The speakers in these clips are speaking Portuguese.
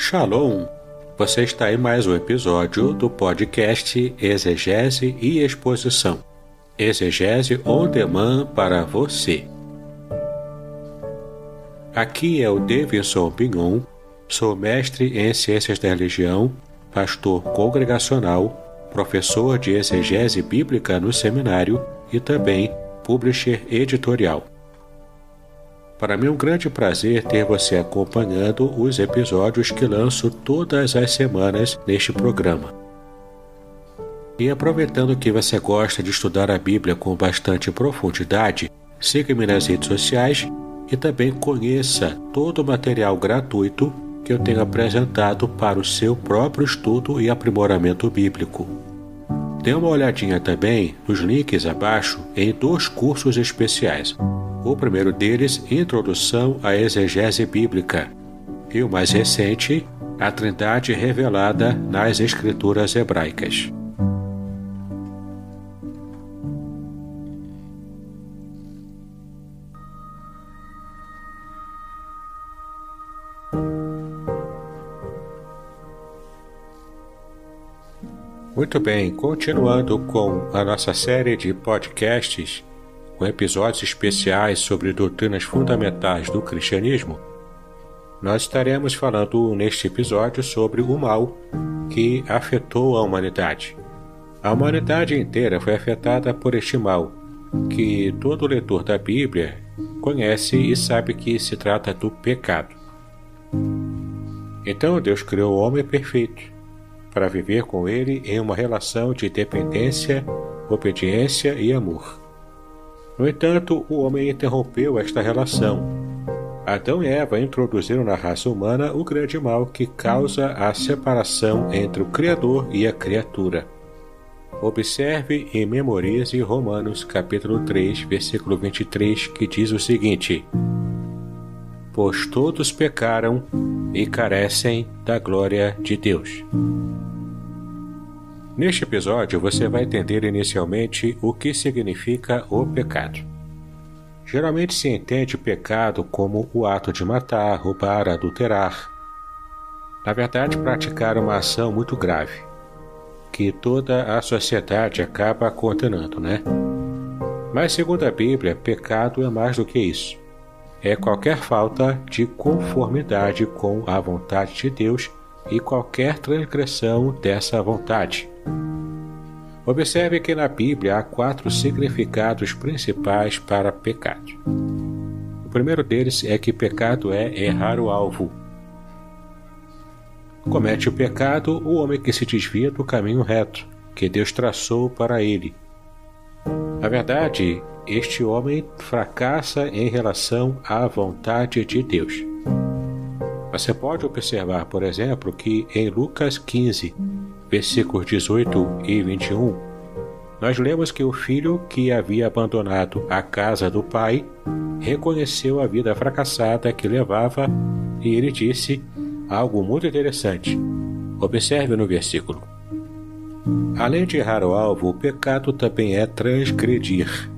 Shalom! Você está em mais um episódio do podcast Exegese e Exposição. Exegese on demand para você. Aqui é o Davidson Pignon, sou mestre em Ciências da Religião, pastor congregacional, professor de exegese bíblica no seminário e também publisher editorial. Para mim é um grande prazer ter você acompanhando os episódios que lanço todas as semanas neste programa. E aproveitando que você gosta de estudar a Bíblia com bastante profundidade, siga-me nas redes sociais e também conheça todo o material gratuito que eu tenho apresentado para o seu próprio estudo e aprimoramento bíblico. Dê uma olhadinha também nos links abaixo em 2 cursos especiais. O primeiro deles, Introdução à Exegese Bíblica, e o mais recente, A Trindade Revelada nas Escrituras Hebraicas. Muito bem, continuando com a nossa série de podcasts, com episódios especiais sobre doutrinas fundamentais do cristianismo, nós estaremos falando neste episódio sobre o mal que afetou a humanidade. A humanidade inteira foi afetada por este mal, que todo leitor da Bíblia conhece e sabe que se trata do pecado. Então Deus criou o homem perfeito, para viver com ele em uma relação de dependência, obediência e amor. No entanto, o homem interrompeu esta relação. Adão e Eva introduziram na raça humana o grande mal que causa a separação entre o Criador e a criatura. Observe e memorize Romanos capítulo 3, versículo 23, que diz o seguinte: pois todos pecaram e carecem da glória de Deus. Neste episódio, você vai entender inicialmente o que significa o pecado. Geralmente se entende pecado como o ato de matar, roubar, adulterar. Na verdade, praticar uma ação muito grave, que toda a sociedade acaba condenando, né? Mas segundo a Bíblia, pecado é mais do que isso. É qualquer falta de conformidade com a vontade de Deus e qualquer transgressão dessa vontade. Observe que na Bíblia há 4 significados principais para pecado. O primeiro deles é que pecado é errar o alvo. Comete o pecado o homem que se desvia do caminho reto, que Deus traçou para ele. Na verdade, este homem fracassa em relação à vontade de Deus. Você pode observar, por exemplo, que em Lucas 15, versículos 18 e 21, nós lemos que o filho que havia abandonado a casa do pai reconheceu a vida fracassada que levava e ele disse algo muito interessante. Observe no versículo. Além de errar o alvo, o pecado também é transgredir.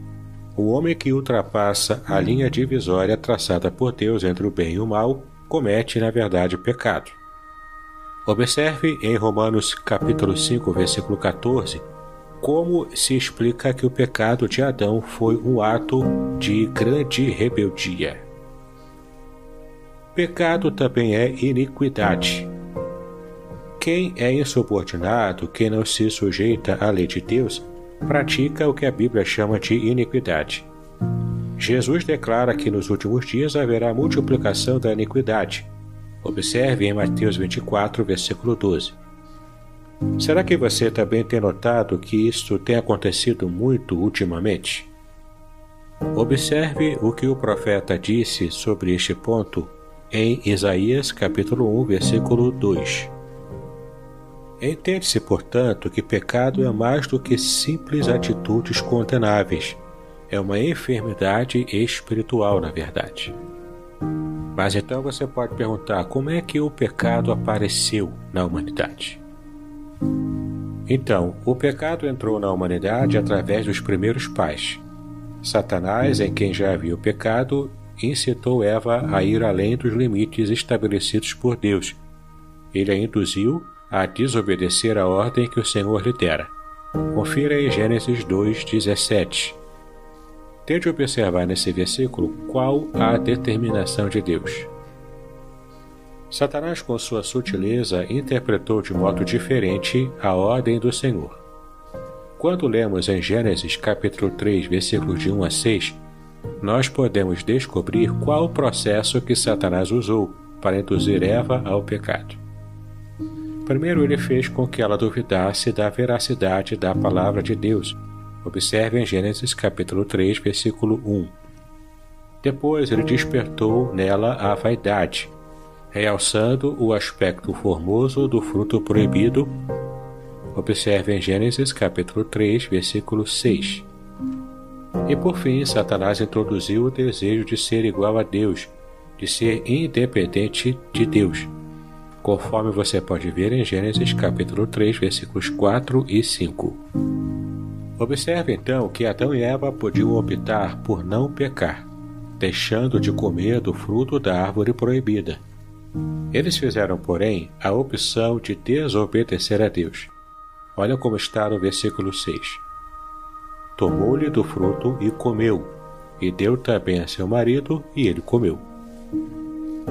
O homem que ultrapassa a linha divisória traçada por Deus entre o bem e o mal comete, na verdade, pecado. Observe em Romanos capítulo 5, versículo 14, como se explica que o pecado de Adão foi um ato de grande rebeldia. Pecado também é iniquidade. Quem é insubordinado, quem não se sujeita à lei de Deus, pratica o que a Bíblia chama de iniquidade. Jesus declara que nos últimos dias haverá multiplicação da iniquidade. Observe em Mateus 24, versículo 12. Será que você também tem notado que isto tem acontecido muito ultimamente? Observe o que o profeta disse sobre este ponto em Isaías capítulo 1, versículo 2. Entende-se, portanto, que pecado é mais do que simples atitudes condenáveis. É uma enfermidade espiritual, na verdade. Mas então você pode perguntar, como é que o pecado apareceu na humanidade? Então, o pecado entrou na humanidade através dos primeiros pais. Satanás, em quem já havia o pecado, incitou Eva a ir além dos limites estabelecidos por Deus, ele a induziu a desobedecer a ordem que o Senhor lhe dera. Confira em Gênesis 2:17. Tente observar nesse versículo qual a determinação de Deus. Satanás, com sua sutileza, interpretou de modo diferente a ordem do Senhor. Quando lemos em Gênesis capítulo 3, versículos de 1 a 6, nós podemos descobrir qual o processo que Satanás usou para induzir Eva ao pecado. Primeiro, ele fez com que ela duvidasse da veracidade da palavra de Deus. Observe em Gênesis capítulo 3, versículo 1. Depois, ele despertou nela a vaidade, realçando o aspecto formoso do fruto proibido. Observe em Gênesis capítulo 3, versículo 6. E por fim, Satanás introduziu o desejo de ser igual a Deus, de ser independente de Deus, conforme você pode ver em Gênesis capítulo 3, versículos 4 e 5. Observe então que Adão e Eva podiam optar por não pecar, deixando de comer do fruto da árvore proibida. Eles fizeram, porém, a opção de desobedecer a Deus. Olha como está no versículo 6. Tomou-lhe do fruto e comeu, e deu também a seu marido, e ele comeu.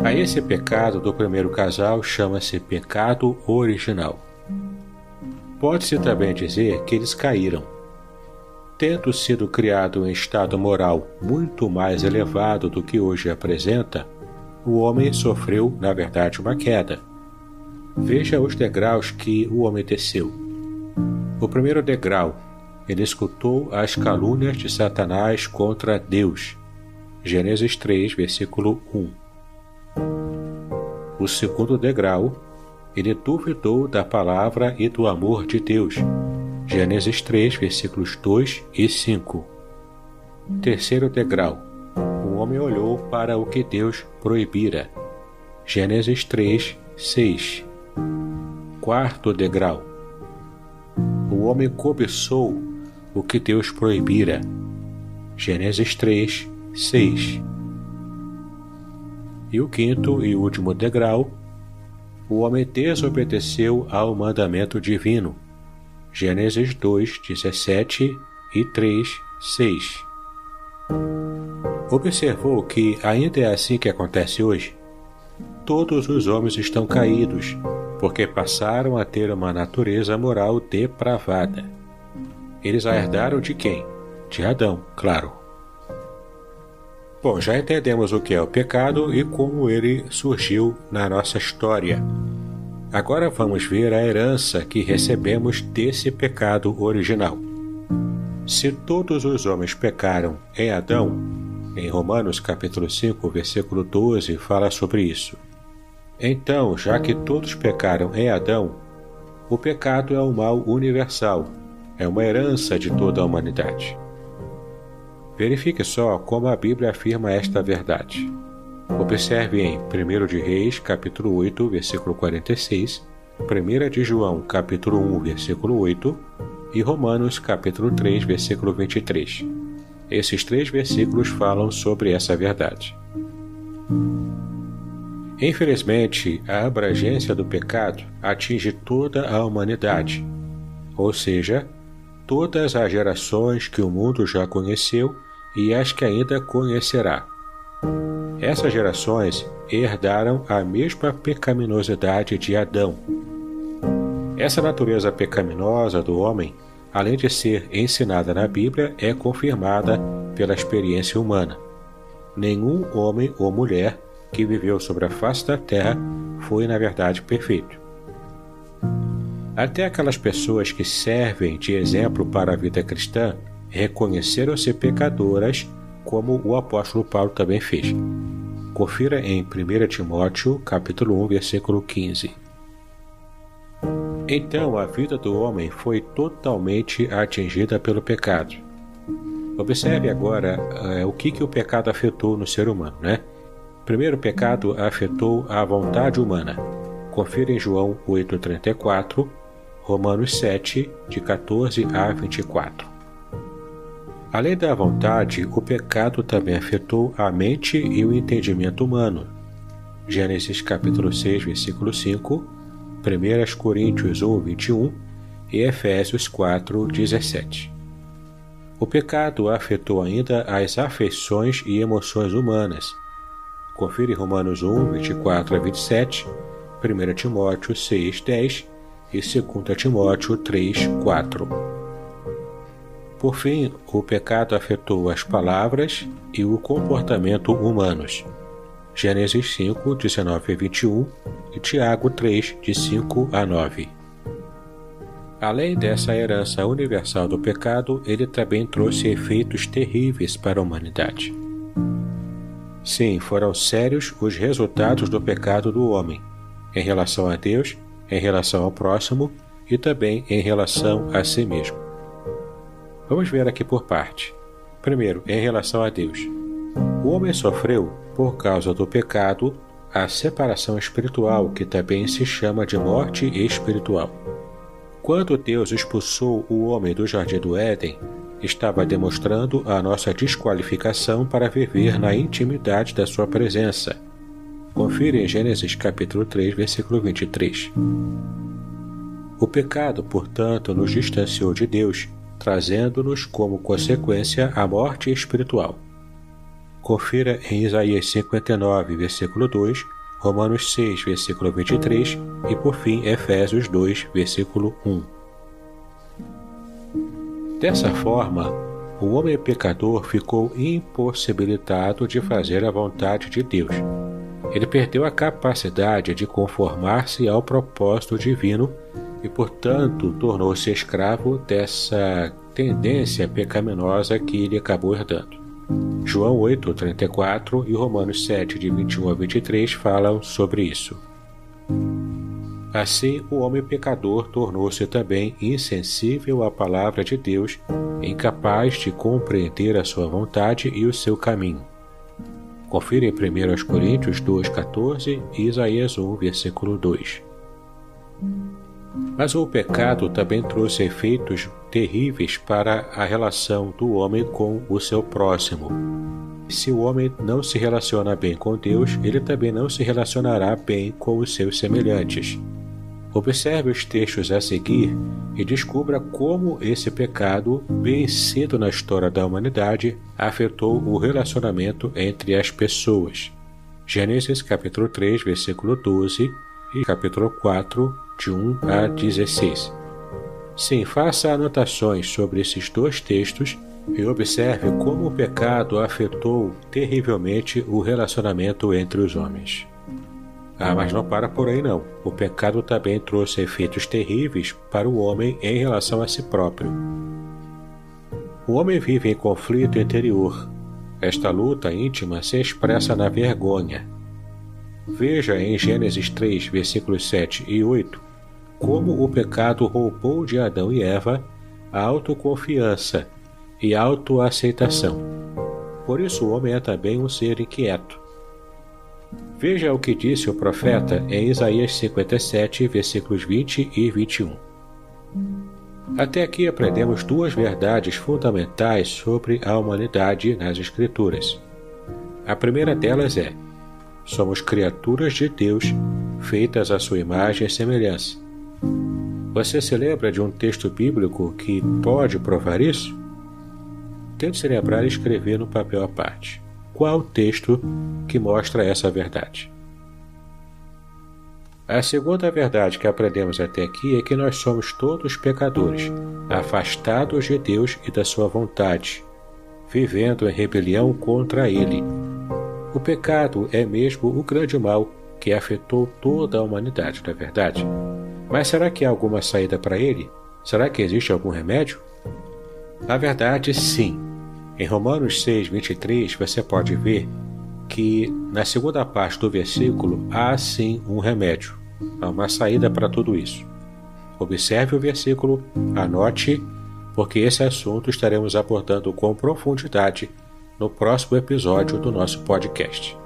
A esse pecado do primeiro casal chama-se pecado original. Pode-se também dizer que eles caíram. Tendo sido criado em estado moral muito mais elevado do que hoje apresenta, o homem sofreu, na verdade, uma queda. Veja os degraus que o homem desceu. O primeiro degrau, ele escutou as calúnias de Satanás contra Deus. Gênesis 3, versículo 1. O segundo degrau, ele duvidou da palavra e do amor de Deus. Gênesis 3, versículos 2 e 5. Terceiro degrau, o homem olhou para o que Deus proibira. Gênesis 3, 6. Quarto degrau, o homem cobiçou o que Deus proibira. Gênesis 3, 6. E o quinto e último degrau, o homem desobedeceu ao mandamento divino. Gênesis 2, 17 e 3, 6. Observou que ainda é assim que acontece hoje? Todos os homens estão caídos, porque passaram a ter uma natureza moral depravada. Eles a herdaram de quem? De Adão, claro. Bom, já entendemos o que é o pecado e como ele surgiu na nossa história. Agora vamos ver a herança que recebemos desse pecado original. Se todos os homens pecaram em Adão, em Romanos capítulo 5, versículo 12, fala sobre isso. Então, já que todos pecaram em Adão, o pecado é um mal universal, é uma herança de toda a humanidade. Verifique só como a Bíblia afirma esta verdade. Observe em 1 de Reis, capítulo 8, versículo 46, 1 de João, capítulo 1, versículo 8 e Romanos, capítulo 3, versículo 23. Esses três versículos falam sobre essa verdade. Infelizmente, a abrangência do pecado atinge toda a humanidade, ou seja, todas as gerações que o mundo já conheceu e as que ainda conhecerá. Essas gerações herdaram a mesma pecaminosidade de Adão. Essa natureza pecaminosa do homem, além de ser ensinada na Bíblia, é confirmada pela experiência humana. Nenhum homem ou mulher que viveu sobre a face da terra foi, na verdade, perfeito. Até aquelas pessoas que servem de exemplo para a vida cristã reconheceram-se pecadoras, como o apóstolo Paulo também fez. Confira em 1 Timóteo, capítulo 1, versículo 15. Então a vida do homem foi totalmente atingida pelo pecado. Observe agora o que o pecado afetou no ser humano, né? Primeiro, o pecado afetou a vontade humana. Confira em João 8,34, Romanos 7, de 14 a 24. Além da vontade, o pecado também afetou a mente e o entendimento humano. Gênesis capítulo 6, versículo 5, 1 Coríntios 1, 21 e Efésios 4, 17. O pecado afetou ainda as afeições e emoções humanas. Confira em Romanos 1, 24 a 27, 1 Timóteo 6, 10 e 2 Timóteo 3, 4. Por fim, o pecado afetou as palavras e o comportamento humanos. Gênesis 5, 19 a 21 e Tiago 3, de 5 a 9. Além dessa herança universal do pecado, ele também trouxe efeitos terríveis para a humanidade. Sim, foram sérios os resultados do pecado do homem, em relação a Deus, em relação ao próximo e também em relação a si mesmo. Vamos ver aqui por parte. Primeiro, em relação a Deus. O homem sofreu, por causa do pecado, a separação espiritual, que também se chama de morte espiritual. Quando Deus expulsou o homem do Jardim do Éden, estava demonstrando a nossa desqualificação para viver na intimidade da sua presença. Confira em Gênesis capítulo 3, versículo 23. O pecado, portanto, nos distanciou de Deus, trazendo-nos como consequência a morte espiritual. Confira em Isaías 59, versículo 2, Romanos 6, versículo 23 e, por fim, Efésios 2, versículo 1. Dessa forma, o homem pecador ficou impossibilitado de fazer a vontade de Deus. Ele perdeu a capacidade de conformar-se ao propósito divino e, portanto, tornou-se escravo dessa tendência pecaminosa que ele acabou herdando. João 8, 34 e Romanos 7, de 21 a 23 falam sobre isso. Assim, o homem pecador tornou-se também insensível à palavra de Deus, incapaz de compreender a sua vontade e o seu caminho. Confira em 1 Coríntios 2, 14 e Isaías 1, versículo 2. Mas o pecado também trouxe efeitos terríveis para a relação do homem com o seu próximo. Se o homem não se relaciona bem com Deus, ele também não se relacionará bem com os seus semelhantes. Observe os textos a seguir e descubra como esse pecado, bem cedo na história da humanidade, afetou o relacionamento entre as pessoas. Gênesis capítulo 3, versículo 12 e capítulo 4, de 1 a 16. Sim, faça anotações sobre esses dois textos e observe como o pecado afetou terrivelmente o relacionamento entre os homens. Mas não para por aí não. O pecado também trouxe efeitos terríveis para o homem em relação a si próprio. O homem vive em conflito interior. Esta luta íntima se expressa na vergonha. Veja em Gênesis 3, versículos 7 e 8, como o pecado roubou de Adão e Eva a autoconfiança e autoaceitação. Por isso o homem é também um ser inquieto. Veja o que disse o profeta em Isaías 57, versículos 20 e 21. Até aqui aprendemos duas verdades fundamentais sobre a humanidade nas Escrituras. A primeira delas é: somos criaturas de Deus, feitas à sua imagem e semelhança. Você se lembra de um texto bíblico que pode provar isso? Tente se lembrar e escrever no papel à parte. Qual o texto que mostra essa verdade? A segunda verdade que aprendemos até aqui é que nós somos todos pecadores, afastados de Deus e da sua vontade, vivendo em rebelião contra Ele. O pecado é mesmo o grande mal que afetou toda a humanidade, não é verdade? Mas será que há alguma saída para ele? Será que existe algum remédio? Na verdade, sim. Em Romanos 6, 23, você pode ver que na segunda parte do versículo há sim um remédio. Há uma saída para tudo isso. Observe o versículo, anote, porque esse assunto estaremos abordando com profundidade no próximo episódio do nosso podcast.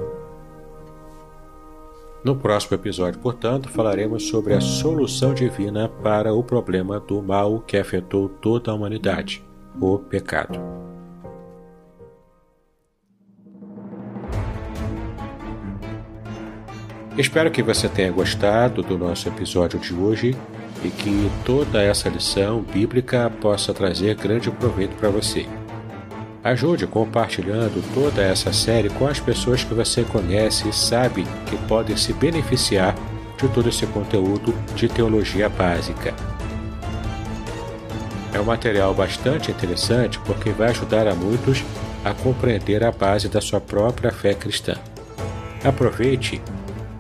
No próximo episódio, portanto, falaremos sobre a solução divina para o problema do mal que afetou toda a humanidade, o pecado. Espero que você tenha gostado do nosso episódio de hoje e que toda essa lição bíblica possa trazer grande proveito para você. Ajude compartilhando toda essa série com as pessoas que você conhece e sabe que podem se beneficiar de todo esse conteúdo de teologia básica. É um material bastante interessante porque vai ajudar a muitos a compreender a base da sua própria fé cristã. Aproveite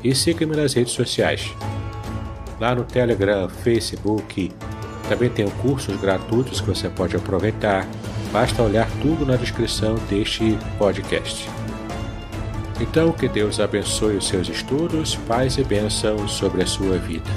e siga-me nas redes sociais. Lá no Telegram, Facebook, também tenho cursos gratuitos que você pode aproveitar. Basta olhar tudo na descrição deste podcast. Então, que Deus abençoe os seus estudos, paz e bênção sobre a sua vida.